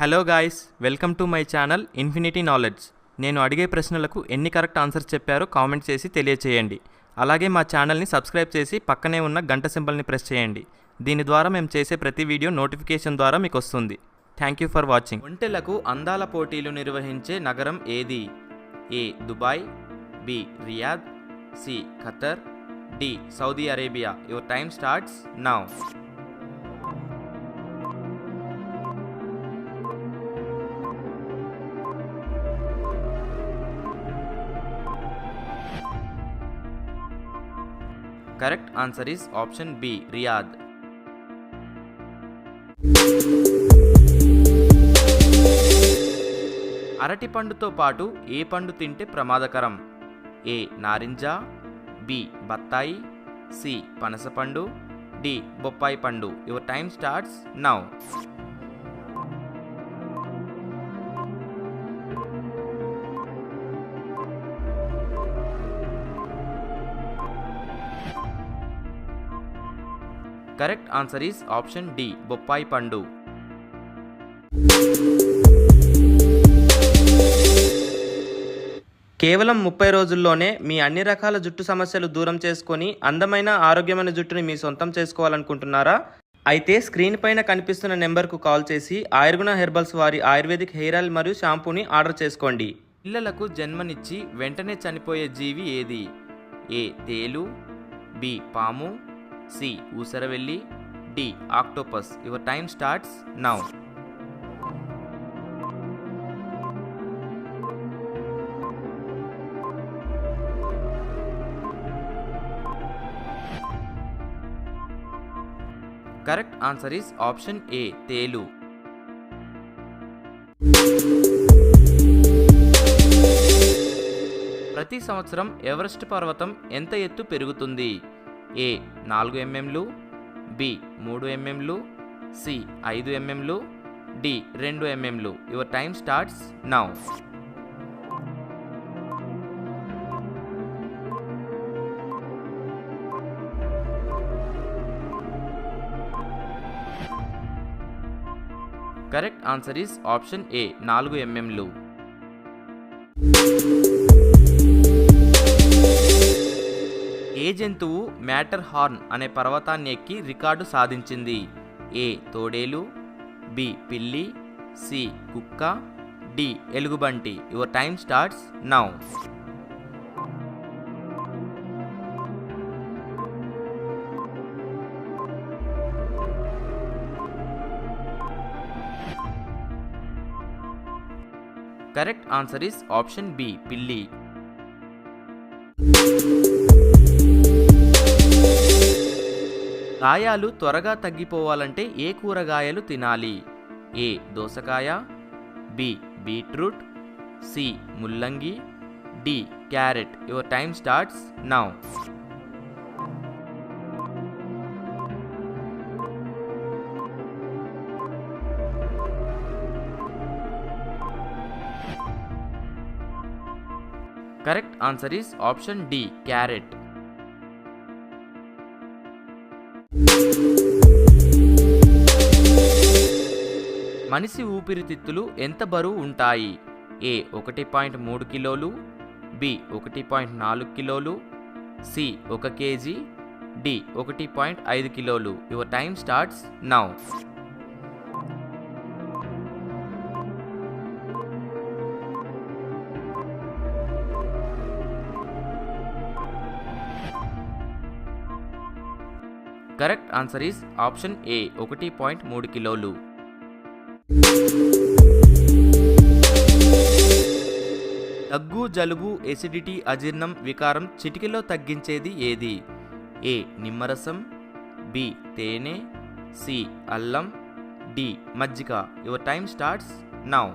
Hello guys, welcome to my channel infinity knowledge. నేను అడిగే ప్రశ్నలకు ఎన్ని కరెక్ట్ ఆన్సర్స్ చెప్పారో కామెంట్ చేసి తెలియచేయండి. అలాగే మా ఛానల్ని సబ్స్క్రైబ్ చేసి పక్కనే ఉన్న గంట సింబల్ని ప్రెస్ చేయండి. దీని ద్వారా మేము చేసే ప్రతి వీడియో నోటిఫికేషన్ ద్వారా మీకు వస్తుంది. Thank you for watching. ఒంటెలకు అందాల పోటీలు నిర్వహించే నగరం ఏది? A Dubai, B Riyadh, C Qatar, D Saudi Arabia. Your time starts now. Correct answer is option B, Riyadh. అరటి పండుతో పాటు ఏ పండు తింటే ప్రమాదకరం? ఏ నారింజ, బి బత్తాయి, సి పనసపండు, డి బొప్పాయి పండు. Your time starts now. Correct answer is option D, బొప్పాయి పండు. కేవలం 30 రోజుల్లోనే మీ అన్ని రకాల జుట్టు సమస్యలు దూరం చేసుకొని అందమైన ఆరోగ్యమైన జుట్టుని మీ సొంతం చేసుకోవాలనుకుంటున్నారా? అయితే స్క్రీన్ పైన కనిపిస్తున్న నెంబర్కు కాల్ చేసి ఆయుర్గుణ హెర్బల్స్ వారి ఆయుర్వేదిక్ హెయిర్ ఆయిల్ మరియు షాంపూని ఆర్డర్ చేసుకోండి. పిల్లలకు జన్మనిచ్చి వెంటనే చనిపోయే జీవి ఏది? ఏ తేలు, బి పాము, సి ఊసరవెల్లి, D octopus. Your time starts now. Correct answer is option A తేలు. ప్రతి సంవత్సరం ఎవరెస్ట్ పర్వతం ఎంత ఎత్తు పెరుగుతుంది? ఏ 4 ఎంఎంలు, బి 3 ఎంఎంలు, సి 5 ఎంఎంలు, డి 2 ఎంఎంలు. Your time starts now. Correct answer is option A 4 ఎంఎంలు. ఏ జంతువు మ్యాటర్ హార్న్ అనే పర్వతాన్ని ఎక్కి రికార్డు సాధించింది? ఏ తోడేలు, బి పిల్లి, సి కుక్క, డి ఎలుగుబంటి. Your time starts now. Correct answer is option B పిల్లి. గాయాలు త్వరగా తగ్గిపోవాలంటే ఏ కూరగాయలు తినాలి? ఏ దోసకాయ, బి బీట్రూట్, సి ముల్లంగి, D carrot. Your time starts now. Correct answer is option D carrot. మనిషి ఊపిరితిత్తులు ఎంత బరువు ఉంటాయి? ఏ 1.3 కిలోలు, బి 1.4 కిలోలు, సి 1 కేజీ, డి 1.5 కిలోలు. Your time starts now. Correct answer is option ఏ 1.3 కిలోలు. దగ్గు, జలుబు, ఎసిడిటీ, అజీర్ణం, వికారం చిటికెలో తగ్గించేది ఏది? ఏ నిమ్మరసం, బి తేనె, సి అల్లం, డి మజ్జిగ. Your time starts now.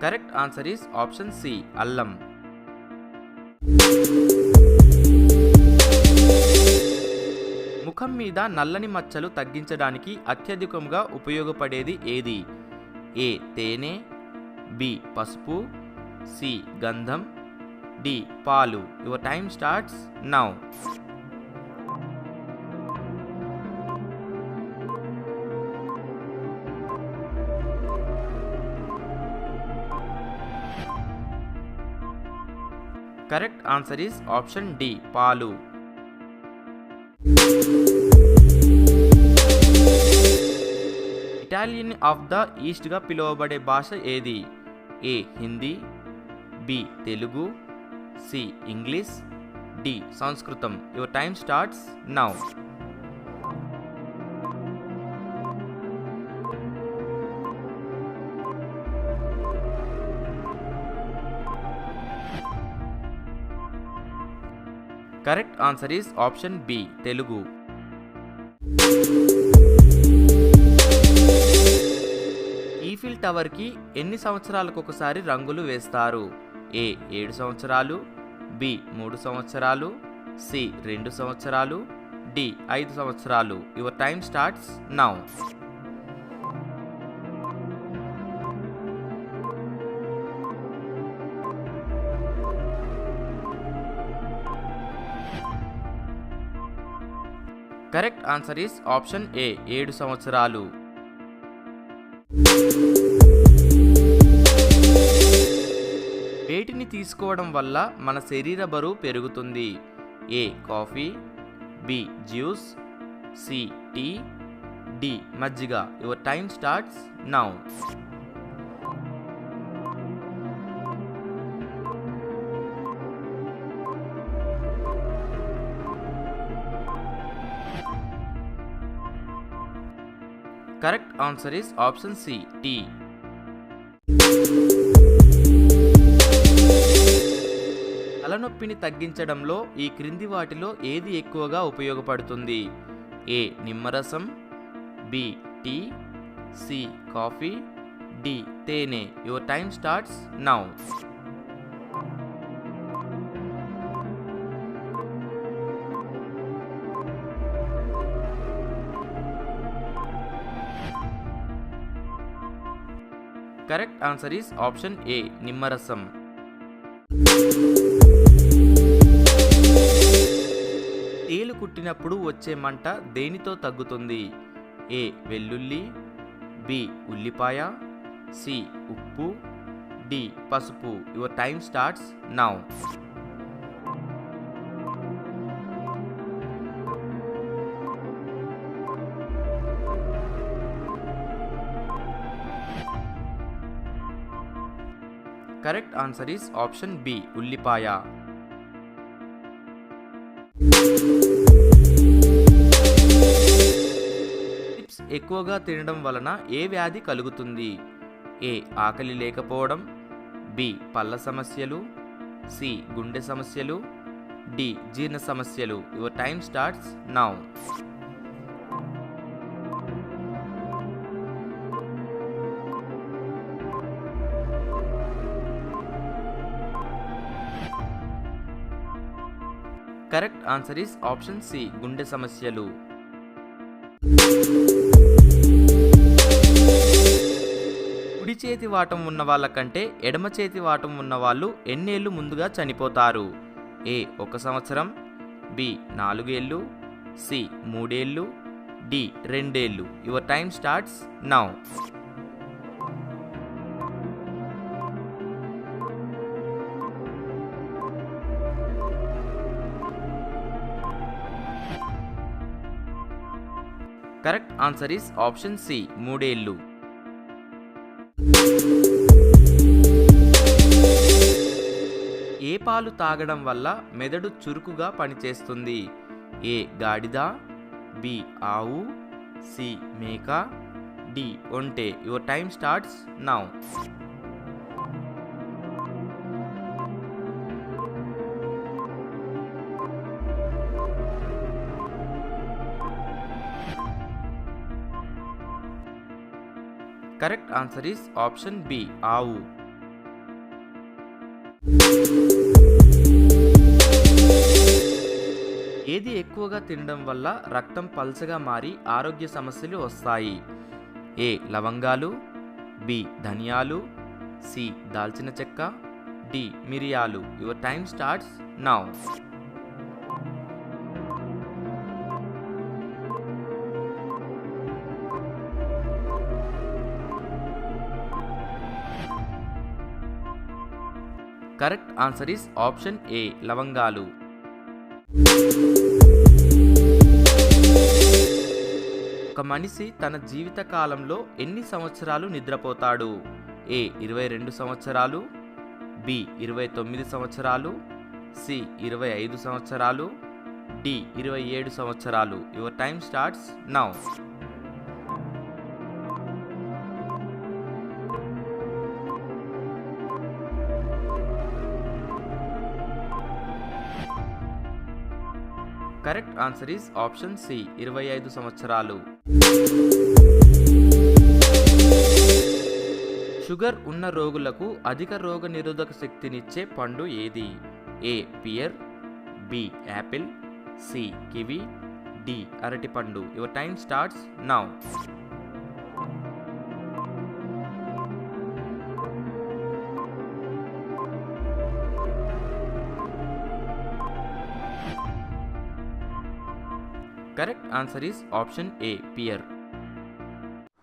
Correct answer is option C అల్లం. ముఖం మీద నల్లని మచ్చలు తగ్గించడానికి అత్యధికంగా ఉపయోగపడేది ఏది? ఏ తేనె, బి పసుపు, సి గంధం, డి పాలు. Your time starts now. Correct answer is option D పాలు. ఇటాలియన్ ఆఫ్ ద ఈస్ట్గా పిలువబడే భాష ఏది? A Hindi, B Telugu, C English, D సంస్కృతం. Your time starts now. Correct answer is option B Telugu. Eiffel టవర్కి ఎన్ని సంవత్సరాలకు ఒకసారి రంగులు వేస్తారు? ఏ 7 సంవత్సరాలు, బి 3 సంవత్సరాలు, సి 2 సంవత్సరాలు, డి 5 సంవత్సరాలు. Your time starts now. Correct answer is option A 7 సంవత్సరాలు. వేటిని తీసుకోవడం వల్ల మన శరీర బరువు పెరుగుతుంది? A coffee, B juice, C tea, D మజ్జిగ. Your time starts now. Correct answer is option C tea. తలనొప్పిని తగ్గించడంలో ఈ క్రింది వాటిలో ఏది ఎక్కువగా ఉపయోగపడుతుంది? ఏ నిమ్మరసం, B tea, C coffee, D తేనె. Your time starts now. Correct answer is option A నిమ్మరసం. తేలు కుట్టినప్పుడు వచ్చే మంట దేనితో తగ్గుతుంది? ఏ వెల్లుల్లి, బి ఉల్లిపాయ, సి ఉప్పు, డి పసుపు. Your time starts now. Correct answer is option B ఉల్లిపాయ. చిప్స్ ఎక్కువగా తినడం వలన ఏ వ్యాధి కలుగుతుంది? ఏ ఆకలి లేకపోవడం, బి పళ్ళ సమస్యలు, సి గుండె సమస్యలు, డి జీర్ణ సమస్యలు. Your time starts now. Correct answer is option C గుండె సమస్యలు. కుడి చేతి వాటం ఉన్న వాళ్ళ కంటే ఎడమ చేతి వాటం ఉన్న వాళ్ళు ఎన్నేళ్ళు ముందుగా చనిపోతారు? ఏ 1 సంవత్సరం, బి 4 ఏళ్ళు, సి 3 ఏళ్ళు, డి 2 ఏళ్ళు. Your time starts now. Correct answer is option C 3 ఏళ్ళు. ఏ పాలు తాగడం వల్ల మెదడు చురుకుగా పనిచేస్తుంది? ఏ గాడిద, బి ఆవు, సి మేక, డి ఒంటె. Your time starts now. Correct answer is option B ఆవు. ఏది ఎక్కువగా తినడం వల్ల రక్తం పల్చగా మారి ఆరోగ్య సమస్యలు వస్తాయి? ఏ లవంగాలు, బి ధనియాలు, సి దాల్చిన చెక్క, డి మిరియాలు. Your time starts now. Correct answer is option ఏ లవంగాలు. ఒక మనిషి తన జీవిత కాలంలో ఎన్ని సంవత్సరాలు నిద్రపోతాడు? ఏ 22 సంవత్సరాలు, బి 29 సంవత్సరాలు, సి 25 సంవత్సరాలు, డి 27 సంవత్సరాలు. Your time starts now. Correct answer is option C 25 సంవత్సరాలు. షుగర్ ఉన్న రోగులకు అధిక రోగ నిరోధక శక్తినిచ్చే పండు ఏది? A pear, B apple, C kiwi, D అరటిపండు. Your time starts now. Correct answer is option A pear.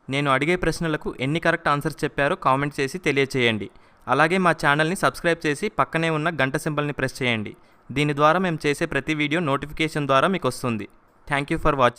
నేను అడిగే ప్రశ్నలకు ఎన్ని కరెక్ట్ ఆన్సర్స్ చెప్పారో కామెంట్ చేసి తెలియచేయండి. అలాగే మా ఛానల్ని సబ్స్క్రైబ్ చేసి పక్కనే ఉన్న గంట సింబల్ని ప్రెస్ చేయండి. దీని ద్వారా మేము చేసే ప్రతి వీడియో నోటిఫికేషన్ ద్వారా మీకు వస్తుంది. Thank you for watching.